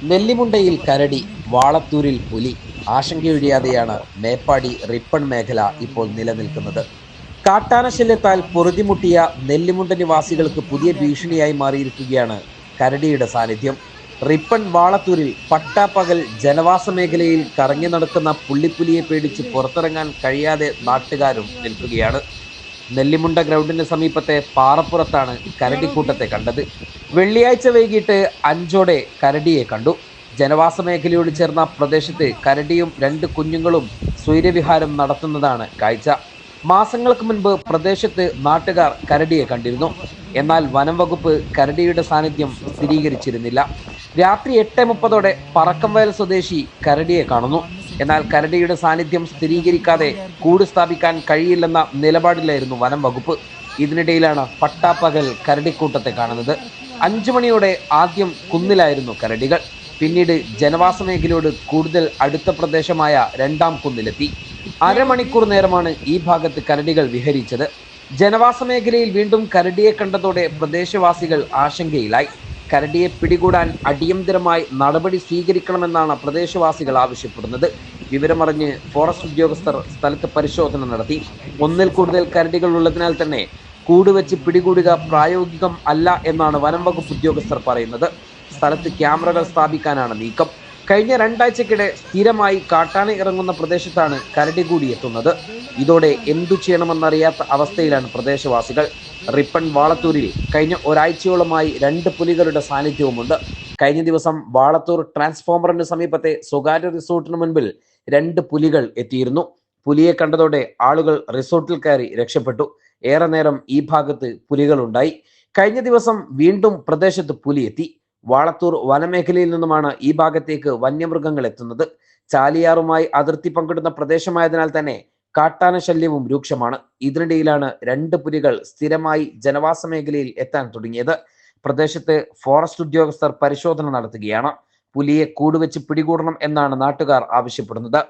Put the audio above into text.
നെല്ലിമുണ്ടയിൽ കരടി, വാളത്തൂരിൽ പുലി. ആശങ്കയൊഴിയാതെയാണ് മേപ്പാടി റിപ്പൺ മേഖല ഇപ്പോൾ നിലനിൽക്കുന്നത്. കാട്ടാനശല്യത്താൽ പൊറുതിമുട്ടിയ നെല്ലിമുണ്ട നിവാസികൾക്ക് പുതിയ ഭീഷണിയായി മാറിയിരിക്കുകയാണ് കരടിയുടെ സാന്നിധ്യം. റിപ്പൺ വാളത്തൂരിൽ പട്ടാപ്പകൽ ജനവാസ മേഖലയിൽ കറങ്ങി നടക്കുന്ന പുള്ളിപ്പുലിയെ പേടിച്ച് പുറത്തിറങ്ങാൻ കഴിയാതെ നാട്ടുകാരും നിൽക്കുകയാണ്. നെല്ലിമുണ്ട ഗ്രൗണ്ടിന് സമീപത്തെ പാറപ്പുറത്താണ് കരടിക്കൂട്ടത്തെ കണ്ടത്. വെള്ളിയാഴ്ച വൈകിട്ട് 5ഓടെ കരടിയെ കണ്ടു. ജനവാസ മേഖലയോട് ചേർന്ന പ്രദേശത്ത് കരടിയും 2 കുഞ്ഞുങ്ങളും സ്വൈരവിഹാരം നടത്തുന്നതാണ് കാഴ്ച. മാസങ്ങൾക്ക് മുൻപ് പ്രദേശത്ത് നാട്ടുകാർ കരടിയെ കണ്ടിരുന്നു. എന്നാൽ വനം വകുപ്പ് കരടിയുടെ സാന്നിധ്യം സ്ഥിരീകരിച്ചിരുന്നില്ല. രാത്രി 8:30ഓടെ പറക്കംവയൽ സ്വദേശി കരടിയെ കാണുന്നു. എന്നാൽ കരടിയുടെ സാന്നിധ്യം സ്ഥിരീകരിക്കാതെ കൂട് സ്ഥാപിക്കാൻ കഴിയില്ലെന്ന നിലപാടിലായിരുന്നു വനം വകുപ്പ്. ഇതിനിടയിലാണ് പട്ടാപ്പകൽ കരടിക്കൂട്ടത്തെ കാണുന്നത്. 5 മണിയോടെ ആദ്യം കുന്നിലായിരുന്നു കരടികൾ. പിന്നീട് ജനവാസ മേഖലയോട് കൂടുതൽ അടുത്ത പ്രദേശമായ 2ാം കുന്നിലെത്തി. അരമണിക്കൂർ നേരമാണ് ഈ ഭാഗത്ത് കരടികൾ വിഹരിച്ചത്. ജനവാസ മേഖലയിൽ വീണ്ടും കരടിയെ കണ്ടതോടെ പ്രദേശവാസികൾ ആശങ്കയിലായി. കരടിയെ പിടികൂടാൻ അടിയന്തരമായി നടപടി സ്വീകരിക്കണമെന്നാണ് പ്രദേശവാസികൾ ആവശ്യപ്പെടുന്നത്. വിവരമറിഞ്ഞ് ഫോറസ്റ്റ് ഉദ്യോഗസ്ഥർ സ്ഥലത്ത് പരിശോധന നടത്തി. 1ൽ കൂടുതൽ കരടികൾ ഉള്ളതിനാൽ തന്നെ കൂടുവെച്ച് പിടികൂടുക പ്രായോഗികം അല്ല എന്നാണ് വനം വകുപ്പ് ഉദ്യോഗസ്ഥർ പറയുന്നത്. സ്ഥലത്ത് ക്യാമറകൾ സ്ഥാപിക്കാനാണ് നീക്കം. കഴിഞ്ഞ 2 ആഴ്ചക്കിടെ സ്ഥിരമായി കാട്ടാന ഇറങ്ങുന്ന പ്രദേശത്താണ് കരടി കൂടി എത്തുന്നത്. ഇതോടെ എന്തു ചെയ്യണമെന്നറിയാത്ത അവസ്ഥയിലാണ് പ്രദേശവാസികൾ. റിപ്പൺ വാളത്തൂരിൽ കഴിഞ്ഞ ഒരാഴ്ചയോളമായി 2 പുലികളുടെ സാന്നിധ്യവുമുണ്ട്. കഴിഞ്ഞ ദിവസം വാളത്തൂർ ട്രാൻസ്ഫോമറിന് സമീപത്തെ സ്വകാര്യ റിസോർട്ടിന് മുൻപിൽ 2 പുലികൾ എത്തിയിരുന്നു. പുലിയെ കണ്ടതോടെ ആളുകൾ റിസോർട്ടിൽ കയറി രക്ഷപ്പെട്ടു. ഏറെ നേരം ഈ ഭാഗത്ത് പുലികളുണ്ടായി. കഴിഞ്ഞ ദിവസം വീണ്ടും പ്രദേശത്ത് പുലി എത്തി. വാളത്തൂർ വനമേഖലയിൽ നിന്നുമാണ് ഈ ഭാഗത്തേക്ക് വന്യമൃഗങ്ങൾ എത്തുന്നത്. ചാലിയാറുമായി അതിർത്തി പങ്കിടുന്ന പ്രദേശമായതിനാൽ തന്നെ കാട്ടാന ശല്യവും രൂക്ഷമാണ്. ഇതിനിടയിലാണ് 2 പുലികൾ സ്ഥിരമായി ജനവാസ മേഖലയിൽ എത്താൻ തുടങ്ങിയത്. പ്രദേശത്ത് ഫോറസ്റ്റ് ഉദ്യോഗസ്ഥർ പരിശോധന നടത്തുകയാണ്. പുലിയെ കൂടുവെച്ച് പിടികൂടണം എന്നാണ് നാട്ടുകാർ ആവശ്യപ്പെടുന്നത്.